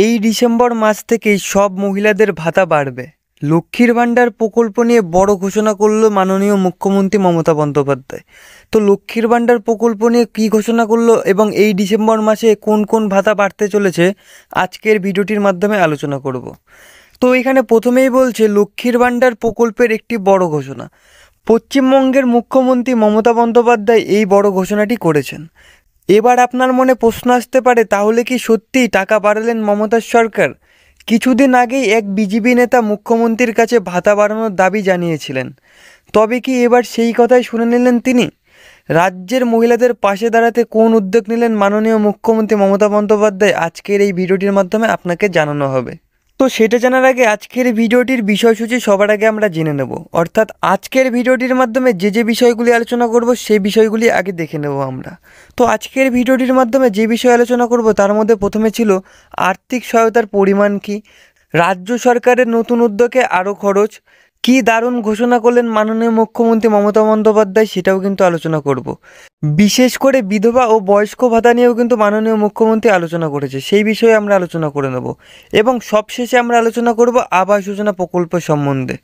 এই ডিসেম্বর মাস থেকেই সব মহিলাদের ভাতা বাড়বে। লক্ষ্মীর ভাণ্ডার প্রকল্প নিয়ে বড় ঘোষণা করল মাননীয় মুখ্যমন্ত্রী মমতা বন্দ্যোপাধ্যায়। তো লক্ষ্মীর ভাণ্ডার প্রকল্প নিয়ে কী ঘোষণা করলো এবং এই ডিসেম্বর মাসে কোন কোন ভাতা বাড়তে চলেছে আজকের ভিডিওটির মাধ্যমে আলোচনা করব। তো এখানে প্রথমেই বলছে লক্ষ্মীর ভাণ্ডার প্রকল্পের একটি বড় ঘোষণা। পশ্চিমবঙ্গের মুখ্যমন্ত্রী মমতা বন্দ্যোপাধ্যায় এই বড় ঘোষণাটি করেছেন। এবার আপনার মনে প্রশ্ন আসতে পারে, তাহলে কি সত্যিই টাকা বাড়ালেন মমতার সরকার? কিছুদিন আগেই এক বিজেপি নেতা মুখ্যমন্ত্রীর কাছে ভাতা বাড়ানোর দাবি জানিয়েছিলেন। তবে কি এবার সেই কথাই শুনে নিলেন তিনি? রাজ্যের মহিলাদের পাশে দাঁড়াতে কোন উদ্যোগ নিলেন মাননীয় মুখ্যমন্ত্রী মমতা বন্দ্যোপাধ্যায়, আজকের এই ভিডিওটির মাধ্যমে আপনাকে জানানো হবে। তো সেটা জানার আগে আজকের ভিডিওটির বিষয়সূচি সবার আগে আমরা জেনে নেব। অর্থাৎ আজকের ভিডিওটির মাধ্যমে যে বিষয়গুলি আলোচনা করব সেই বিষয়গুলি আগে দেখে নেব আমরা। তো আজকের ভিডিওটির মাধ্যমে যে বিষয় আলোচনা করব তার মধ্যে প্রথমে ছিল আর্থিক সহায়তার পরিমাণ কী, রাজ্য সরকারের নতুন উদ্যোগে আরও খরচ, কী দারুণ ঘোষণা করলেন মাননীয় মুখ্যমন্ত্রী মমতা বন্দ্যোপাধ্যায়, সেটাও কিন্তু আলোচনা করব। বিশেষ করে বিধবা ও বয়স্ক ভাতা নিয়েও কিন্তু মাননীয় মুখ্যমন্ত্রী আলোচনা করেছে, সেই বিষয়ে আমরা আলোচনা করে নেব। এবং সবশেষে আমরা আলোচনা করব আবাস যোজনা প্রকল্প সম্বন্ধে।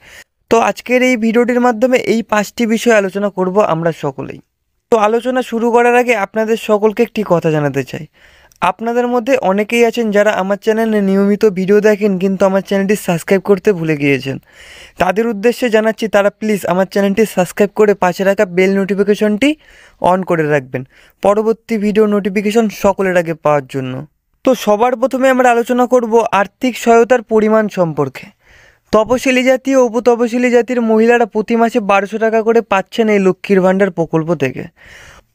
তো আজকের এই ভিডিওটির মাধ্যমে এই 5টি বিষয় আলোচনা করব আমরা সকলেই। তো আলোচনা শুরু করার আগে আপনাদের সকলকে একটি কথা জানাতে চাই। আপনাদের মধ্যে অনেকেই আছেন যারা আমার চ্যানেলে নিয়মিত ভিডিও দেখেন কিন্তু আমার চ্যানেলটি সাবস্ক্রাইব করতে ভুলে গিয়েছেন। তাদের উদ্দেশ্যে জানাচ্ছি, তারা প্লিজ আমার চ্যানেলটি সাবস্ক্রাইব করে পাশে রাখা বেল নোটিফিকেশনটি অন করে রাখবেন পরবর্তী ভিডিও নোটিফিকেশন সকলের আগে পাওয়ার জন্য। তো সবার প্রথমে আমরা আলোচনা করব আর্থিক সহায়তার পরিমাণ সম্পর্কে। তপশিলি জাতি ও উপতপশিলি জাতির মহিলারা প্রতি মাসে 1200 টাকা করে পাচ্ছেন এই লক্ষ্মীর ভাণ্ডার প্রকল্প থেকে,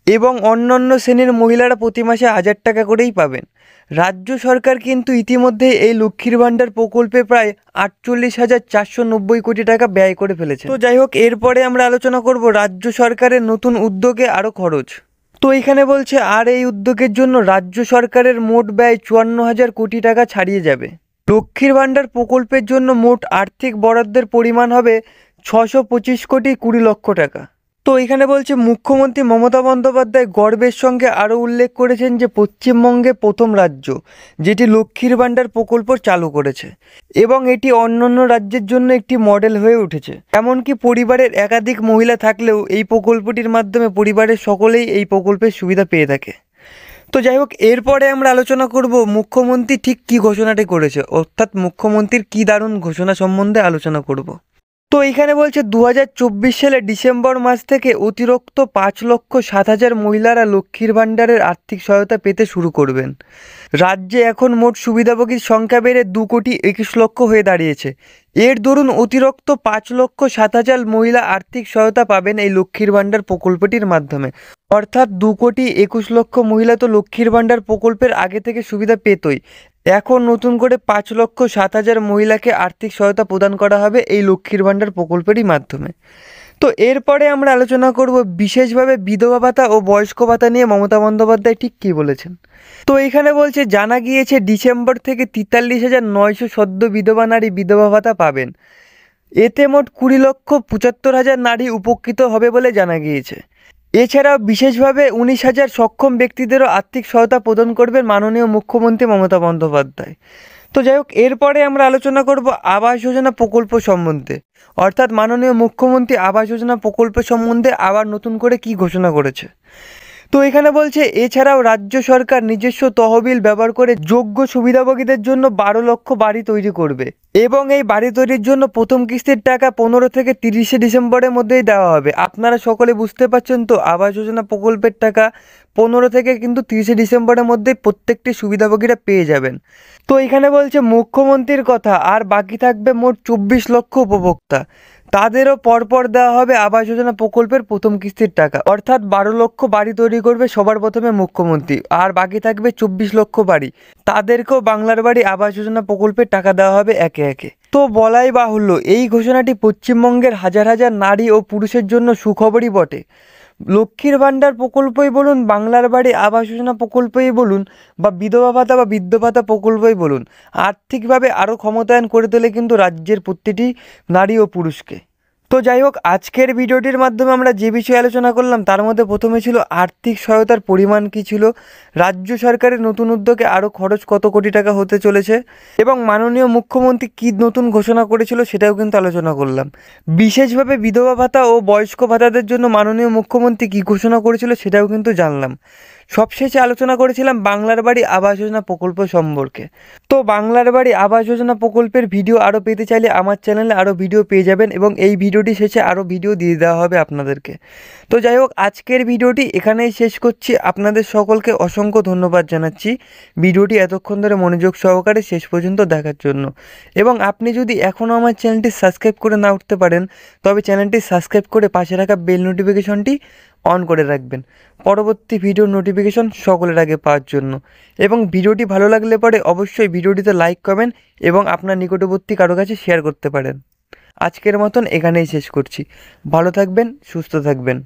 এবং অন্যান্য শ্রেণীর মহিলারা প্রতি মাসে 1000 টাকা করেই পাবেন। রাজ্য সরকার কিন্তু ইতিমধ্যে এই লক্ষ্মীর ভাণ্ডার প্রকল্পে প্রায় 48,490 কোটি টাকা ব্যয় করে ফেলেছে। তো যাই হোক, এরপরে আমরা আলোচনা করব রাজ্য সরকারের নতুন উদ্যোগে আরও খরচ। তো এখানে বলছে আর এই উদ্যোগের জন্য রাজ্য সরকারের মোট ব্যয় 54,000 কোটি টাকা ছাড়িয়ে যাবে। লক্ষ্মীর ভাণ্ডার প্রকল্পের জন্য মোট আর্থিক বরাদ্দের পরিমাণ হবে 625 কোটি 20 লক্ষ টাকা। তো এখানে বলছে মুখ্যমন্ত্রী মমতা বন্দ্যোপাধ্যায় গর্বের সঙ্গে আরও উল্লেখ করেছেন যে পশ্চিমবঙ্গে প্রথম রাজ্য যেটি লক্ষ্মীর ভাণ্ডার প্রকল্প চালু করেছে, এবং এটি অন্যান্য রাজ্যের জন্য একটি মডেল হয়ে উঠেছে। এমনকি পরিবারের একাধিক মহিলা থাকলেও এই প্রকল্পটির মাধ্যমে পরিবারের সকলেই এই প্রকল্পের সুবিধা পেয়ে থাকে। তো যাই হোক, এরপরে আমরা আলোচনা করব মুখ্যমন্ত্রী ঠিক কী ঘোষণাটি করেছে, অর্থাৎ মুখ্যমন্ত্রীর কী দারুণ ঘোষণা সম্বন্ধে আলোচনা করব। তো এখানে বলছে 2024 সালে ডিসেম্বর মাস থেকে অতিরিক্ত 5,07,000 মহিলারা লক্ষ্মীর ভাণ্ডারের আর্থিক সহায়তা পেতে শুরু করবেন। রাজ্যে এখন মোট সুবিধাভোগীর সংখ্যা বেড়ে 2,21 লক্ষ হয়ে দাঁড়িয়েছে। এর দরুন অতিরিক্ত 5,07,000 মহিলা আর্থিক সহায়তা পাবেন এই লক্ষ্মীর ভাণ্ডার প্রকল্পটির মাধ্যমে। অর্থাৎ 2,21 লক্ষ মহিলা তো লক্ষ্মীর ভাণ্ডার প্রকল্পের আগে থেকে সুবিধা পেতই, এখন নতুন করে 5,07,000 মহিলাকে আর্থিক সহায়তা প্রদান করা হবে এই লক্ষ্মীর ভাণ্ডার প্রকল্পেরই মাধ্যমে। তো এরপরে আমরা আলোচনা করব বিশেষভাবে বিধবা ভাতা ও বয়স্ক ভাতা নিয়ে মমতা বন্দ্যোপাধ্যায় ঠিক কী বলেছেন। তো এখানে বলছে জানা গিয়েছে ডিসেম্বর থেকে 43,900 সদ্য বিধবা নারী বিধবা ভাতা পাবেন। এতে মোট 20,75,000 নারী উপকৃত হবে বলে জানা গিয়েছে। এছাড়াও বিশেষভাবে 19,000 সক্ষম ব্যক্তিদেরও আর্থিক সহায়তা প্রদান করবেন মাননীয় মুখ্যমন্ত্রী মমতা বন্দ্যোপাধ্যায়। তো যাই হোক, এরপরে আমরা আলোচনা করব আবাস যোজনা প্রকল্প সম্বন্ধে। অর্থাৎ মাননীয় মুখ্যমন্ত্রী আবাস যোজনা প্রকল্প সম্বন্ধে আবার নতুন করে কী ঘোষণা করেছে। তো এখানে বলছে এছাড়াও রাজ্য সরকার নিজস্ব তহবিল ব্যবহার করে যোগ্য সুবিধাভোগীদের জন্য 12 লক্ষ বাড়ি তৈরি করবে, এবং এই বাড়ি তৈরির জন্য প্রথম কিস্তির টাকা 15 থেকে 30 ডিসেম্বরের মধ্যেই দেওয়া হবে। আপনারা সকলে বুঝতে পারছেন তো, আবাস যোজনা প্রকল্পের টাকা 15 থেকে কিন্তু 30 ডিসেম্বরের মধ্যেই প্রত্যেকটি সুবিধাভোগীরা পেয়ে যাবেন। তো এখানে বলছে মুখ্যমন্ত্রীর কথা, আর বাকি থাকবে মোট 24 লক্ষ উপভোক্তা, তাদেরও পরপর দেওয়া হবে আবাস যোজনা প্রকল্পের প্রথম কিস্তির টাকা। অর্থাৎ 12 লক্ষ বাড়ি তৈরি করবে সবার প্রথমে মুখ্যমন্ত্রী, আর বাকি থাকবে 24 লক্ষ বাড়ি, তাদেরকেও বাংলার বাড়ি আবাস যোজনা প্রকল্পের টাকা দেওয়া হবে একে একে। তো বলাই বাহুল্য, এই ঘোষণাটি পশ্চিমবঙ্গের হাজার হাজার নারী ও পুরুষের জন্য সুখবরই বটে। লক্ষ্মীর ভাণ্ডার প্রকল্পই বলুন, বাংলার বাড়ি আবাস যোজনা প্রকল্পই বলুন, বা বিধবা ভাতা বা বৃদ্ধ ভাতা প্রকল্পই বলুন, আর্থিকভাবে আরও ক্ষমতায়ন করে তোলে কিন্তু রাজ্যের প্রতিটি নারী ও পুরুষকে। তো যাই হোক, আজকের ভিডিওটির মাধ্যমে আমরা যে বিষয়ে আলোচনা করলাম তার মধ্যে প্রথমে ছিল আর্থিক সহায়তার পরিমাণ কী ছিল, রাজ্য সরকারের নতুন উদ্যোগে আরও খরচ কত কোটি টাকা হতে চলেছে এবং মাননীয় মুখ্যমন্ত্রী কী নতুন ঘোষণা করেছিল সেটাও কিন্তু আলোচনা করলাম। বিশেষভাবে বিধবা ভাতা ও বয়স্ক ভাতাদের জন্য মাননীয় মুখ্যমন্ত্রী কী ঘোষণা করেছিল সেটাও কিন্তু জানলাম। সবশেষে আলোচনা করেছিলাম বাংলার বাড়ি আবাস যোজনা প্রকল্প সম্পর্কে। তো বাংলার বাড়ি আবাস যোজনা প্রকল্পের ভিডিও আরও পেতে চাইলে আমার চ্যানেলে আরও ভিডিও পেয়ে যাবেন এবং এই ভিডিওটি শেষে আরও ভিডিও দিয়ে দেওয়া হবে আপনাদেরকে। তো যাই হোক, আজকের ভিডিওটি এখানেই শেষ করছি। আপনাদের সকলকে অসংখ্য ধন্যবাদ জানাচ্ছি ভিডিওটি এতক্ষণ ধরে মনোযোগ সহকারে শেষ পর্যন্ত দেখার জন্য। এবং আপনি যদি এখনও আমার চ্যানেলটি সাবস্ক্রাইব করে না উঠতে পারেন তবে চ্যানেলটি সাবস্ক্রাইব করে পাশে রাখা বেল নোটিফিকেশনটি অন করে রাখবেন পরবর্তী ভিডিওর নোটিফিকেশন সকলের আগে পাওয়ার জন্য। এবং ভিডিওটি ভালো লাগলে পরে অবশ্যই ভিডিওটিতে লাইক কমেন্ট এবং আপনার নিকটবর্তী কারো কাছে শেয়ার করতে পারেন। আজকের মতন এখানেই শেষ করছি। ভালো থাকবেন, সুস্থ থাকবেন।